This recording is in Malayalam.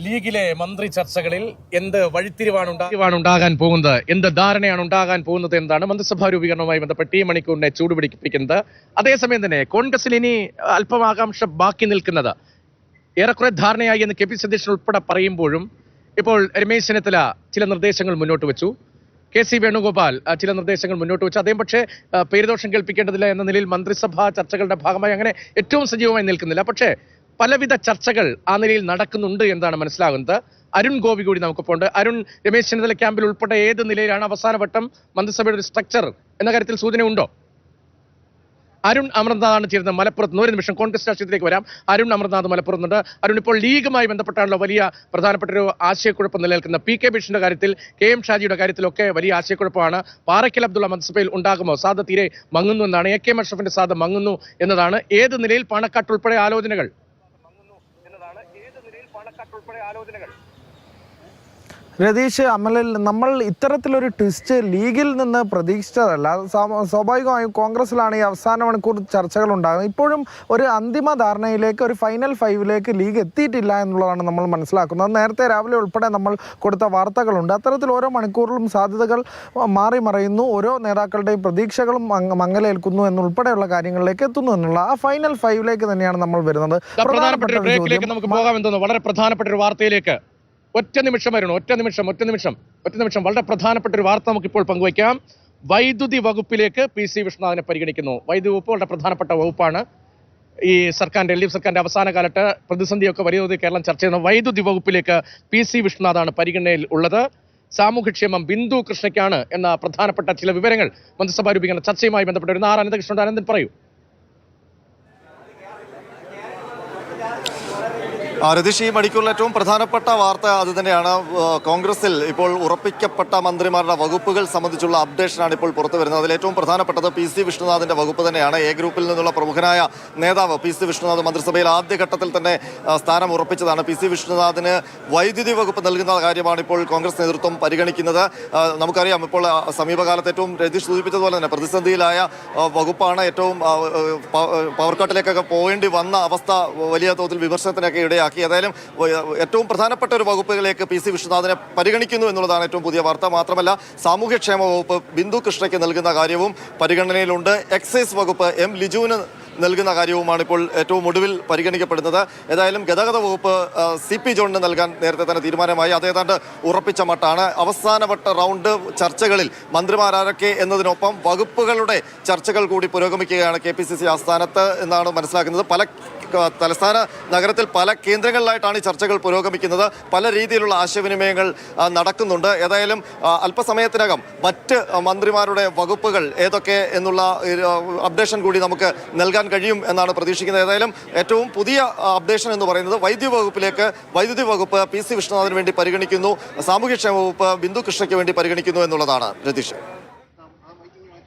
ലീഗിലെ മന്ത്രി ചർച്ചകളിൽ എന്ത് വഴിത്തിരിവാണ് ഉണ്ടാകാൻ പോകുന്നത്, എന്ത് ധാരണയാണ് ഉണ്ടാകാൻ പോകുന്നത് എന്നതാണ് മന്ത്രിസഭാ രൂപീകരണവുമായി ബന്ധപ്പെട്ട് ഈ മണിക്കൂറിനെ ചൂടുപിടിപ്പിക്കുന്നത്. അതേസമയം തന്നെ കോൺഗ്രസിൽ ഇനി അല്പം ആകാംക്ഷ ബാക്കി നിൽക്കുന്നത് ഏറെക്കുറെ ധാരണയായി എന്ന് കെ പി സതീശൻ ഉൾപ്പെടെ പറയുമ്പോഴും ഇപ്പോൾ രമേശ് ചെന്നിത്തല ചില നിർദ്ദേശങ്ങൾ മുന്നോട്ട് വെച്ചു, കെ സി വേണുഗോപാൽ ചില നിർദ്ദേശങ്ങൾ മുന്നോട്ട് വെച്ചു. അദ്ദേഹം പക്ഷേ പേരുദോഷം കേൾപ്പിക്കേണ്ടതില്ല എന്ന നിലയിൽ മന്ത്രിസഭാ ചർച്ചകളുടെ ഭാഗമായി അങ്ങനെ ഏറ്റവും സജീവമായി നിൽക്കുന്നില്ല. പക്ഷേ പലവിധ ചർച്ചകൾ ആ നിലയിൽ നടക്കുന്നുണ്ട് എന്നാണ് മനസ്സിലാകുന്നത്. അരുൺ ഗോപി കൂടി നമുക്കിപ്പോൾ ഉണ്ട്. അരുൺ, രമേശ് ചെന്നിത്തല ക്യാമ്പിൽ ഉൾപ്പെടെ ഏത് നിലയിലാണ് അവസാനവട്ടം മന്ത്രിസഭയുടെ ഒരു സ്ട്രക്ചർ എന്ന കാര്യത്തിൽ സൂചനയുണ്ടോ? അരുൺ അമർനാഥാണ് ചേരുന്നത് മലപ്പുറത്ത്. ഒരു നിമിഷം കോൺഗ്രസ് രാഷ്ട്രീയത്തിലേക്ക് വരാം. അരുൺ അമർനാഥ് മലപ്പുറത്തുണ്ട്. അരുൺ, ഇപ്പോൾ ലീഗുമായി ബന്ധപ്പെട്ടാണല്ലോ വലിയ പ്രധാനപ്പെട്ട ഒരു ആശയക്കുഴപ്പം നിലനിൽക്കുന്ന. പി കെ ബഷീറിന്റെ കാര്യത്തിൽ, കെ എം ഷാജിയുടെ കാര്യത്തിലൊക്കെ വലിയ ആശയക്കുഴപ്പമാണ്. പാറയ്ക്കൽ അബ്ദുള്ള മന്ത്രിസഭയിൽ ഉണ്ടാകുമോ? സാധ തീരെ മങ്ങുന്നു എന്നാണ്. എ കെ എം അഷ്റഫിന്റെ സാധ മങ്ങുന്നു എന്നതാണ്. ഏത് നിലയിൽ പാണക്കാട്ട് ഉൾപ്പെടെ ആലോചനകൾ? രതീഷ്, അമലിൽ നമ്മൾ ഇത്തരത്തിലൊരു ട്വിസ്റ്റ് ലീഗിൽ നിന്ന് പ്രതീക്ഷിച്ചതല്ല. സ്വാഭാവികമായും കോൺഗ്രസിലാണ് ഈ അവസാന മണിക്കൂർ ചർച്ചകൾ ഉണ്ടാകുന്നത്. ഇപ്പോഴും ഒരു അന്തിമ ധാരണയിലേക്ക്, ഒരു ഫൈനൽ ഫൈവിലേക്ക് ലീഗ് എത്തിയിട്ടില്ല എന്നുള്ളതാണ് നമ്മൾ മനസ്സിലാക്കുന്നത്. നേരത്തെ രാവിലെ ഉൾപ്പെടെ നമ്മൾ കൊടുത്ത വാർത്തകളുണ്ട്. അത്തരത്തിൽ ഓരോ മണിക്കൂറിലും സാധ്യതകൾ മാറി മറയുന്നു, ഓരോ നേതാക്കളുടെയും പ്രതീക്ഷകളും മങ്ങലേൽക്കുന്നു എന്നുൾപ്പെടെയുള്ള കാര്യങ്ങളിലേക്ക് എത്തുന്നു എന്നുള്ള ആ ഫൈനൽ ഫൈവിലേക്ക് തന്നെയാണ് നമ്മൾ വരുന്നത്. നമുക്ക് പോകാമെന്ന് വളരെ പ്രധാനപ്പെട്ട ഒരു വാർത്തയിലേക്ക് ഒറ്റ നിമിഷം വളരെ പ്രധാനപ്പെട്ട ഒരു വാർത്ത നമുക്കിപ്പോൾ പങ്കുവയ്ക്കാം. വൈദ്യുതി വകുപ്പിലേക്ക് പി സി വിഷ്ണുനാഥിനെ പരിഗണിക്കുന്നു. വൈദ്യുതി വകുപ്പ് വളരെ പ്രധാനപ്പെട്ട വകുപ്പാണ്. ഈ സർക്കാരിന്റെ എൽ ഡി എഫ് സർക്കാരിന്റെ അവസാന കാലത്ത് പ്രതിസന്ധിയൊക്കെ വലിയ തോതിൽ കേരളം ചർച്ച ചെയ്യുന്ന വൈദ്യുതി വകുപ്പിലേക്ക് പി സി വിഷ്ണുനാഥാണ് പരിഗണനയിൽ ഉള്ളത്. സാമൂഹ്യക്ഷേമം ബിന്ദു കൃഷ്ണയ്ക്കാണ് എന്ന പ്രധാനപ്പെട്ട ചില വിവരങ്ങൾ മന്ത്രിസഭാ രൂപീകരണ ചർച്ചയുമായി ബന്ധപ്പെട്ട് ഒരു അനന്തകൃഷ്ണൻ. അനന്തൻ, പറയൂ. രതീഷ്, ഈ മണിക്കൂറിൽ ഏറ്റവും പ്രധാനപ്പെട്ട വാർത്ത അതുതന്നെയാണ്. കോൺഗ്രസിൽ ഇപ്പോൾ ഉറപ്പിക്കപ്പെട്ട മന്ത്രിമാരുടെ വകുപ്പുകൾ സംബന്ധിച്ചുള്ള അപ്ഡേഷനാണ് ഇപ്പോൾ പുറത്തു വരുന്നത്. അതിൽ ഏറ്റവും പ്രധാനപ്പെട്ടത് പി സി വിഷ്ണുനാഥിന്റെ വകുപ്പ് തന്നെയാണ്. എ ഗ്രൂപ്പിൽ നിന്നുള്ള പ്രമുഖനായ നേതാവ് പി സി വിഷ്ണുനാഥ് മന്ത്രിസഭയിൽ ആദ്യഘട്ടത്തിൽ തന്നെ സ്ഥാനം ഉറപ്പിച്ചതാണ്. പി സി വിഷ്ണുനാഥിന് വൈദ്യുതി വകുപ്പ് നൽകുന്ന കാര്യമാണ് ഇപ്പോൾ കോൺഗ്രസ് നേതൃത്വം പരിഗണിക്കുന്നത്. നമുക്കറിയാം, ഇപ്പോൾ സമീപകാലത്ത് ഏറ്റവും രതീഷ് സൂചിപ്പിച്ചതുപോലെ തന്നെ പ്രതിസന്ധിയിലായ വകുപ്പാണ്. ഏറ്റവും പവർ കട്ടിലേക്കൊക്കെ പോകേണ്ടി വന്ന അവസ്ഥ വലിയ തോതിൽ വിമർശനത്തിനൊക്കെ ഇടയാക്കി. ഏതായാലും ഏറ്റവും പ്രധാനപ്പെട്ട ഒരു വകുപ്പുകളിലേക്ക് പി സി വിഷ്ണുനാഥിനെ പരിഗണിക്കുന്നു എന്നുള്ളതാണ് ഏറ്റവും പുതിയ വാർത്ത. മാത്രമല്ല, സാമൂഹ്യക്ഷേമ വകുപ്പ് ബിന്ദു കൃഷ്ണയ്ക്ക് നൽകുന്ന കാര്യവും പരിഗണനയിലുണ്ട്. എക്സൈസ് വകുപ്പ് എം ലിജുവിന് നൽകുന്ന കാര്യവുമാണ് ഇപ്പോൾ ഏറ്റവും ഒടുവിൽ പരിഗണിക്കപ്പെടുന്നത്. ഏതായാലും ഗതാഗത വകുപ്പ് സി പി ജോണിന് നൽകാൻ നേരത്തെ തന്നെ തീരുമാനമായി. അതേതാണ്ട് ഉറപ്പിച്ച മട്ടാണ്. അവസാനവട്ട റൗണ്ട് ചർച്ചകളിൽ മന്ത്രിമാരാരൊക്കെ എന്നതിനൊപ്പം വകുപ്പുകളുടെ ചർച്ചകൾ കൂടി പുരോഗമിക്കുകയാണ് കെ പി സി സി ആസ്ഥാനത്ത് എന്നാണ് മനസ്സിലാക്കുന്നത്. പല തലസ്ഥാന നഗരത്തിൽ പല കേന്ദ്രങ്ങളിലായിട്ടാണ് ഈ ചർച്ചകൾ പുരോഗമിക്കുന്നത്. പല രീതിയിലുള്ള ആശയവിനിമയങ്ങൾ നടക്കുന്നുണ്ട്. ഏതായാലും അല്പസമയത്തിനകം മറ്റ് മന്ത്രിമാരുടെ വകുപ്പുകൾ ഏതൊക്കെ എന്നുള്ള അപ്ഡേഷൻ കൂടി നമുക്ക് നൽകാൻ കഴിയും എന്നാണ് പ്രതീക്ഷിക്കുന്നത്. ഏതായാലും ഏറ്റവും പുതിയ അപ്ഡേഷൻ എന്ന് പറയുന്നത് വൈദ്യുതി വകുപ്പ് പി സി വിഷ്ണുനാഥിന് വേണ്ടി പരിഗണിക്കുന്നു, സാമൂഹ്യക്ഷേമ വകുപ്പ് ബിന്ദു കൃഷ്ണയ്ക്ക് വേണ്ടി പരിഗണിക്കുന്നു എന്നുള്ളതാണ്. രതീഷ്.